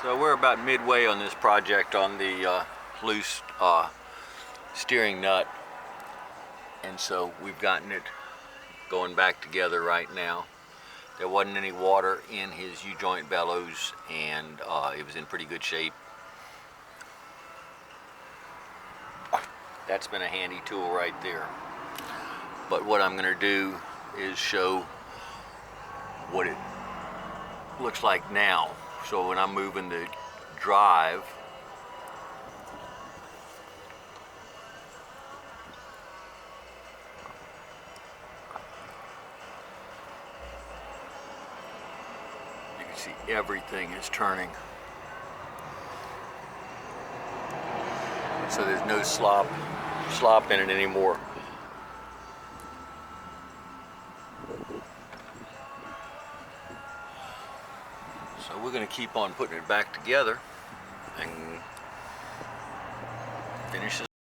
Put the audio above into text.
So we're about midway on this project on the loose steering nut, and so we've gotten it going back together right now. There wasn't any water in his U-joint bellows, and it was in pretty good shape. That's been a handy tool right there. But what I'm going to do is show what it looks like now. So when I'm moving the drive, you can see everything is turning. So there's no slop in it anymore. So we're going to keep on putting it back together and finish this.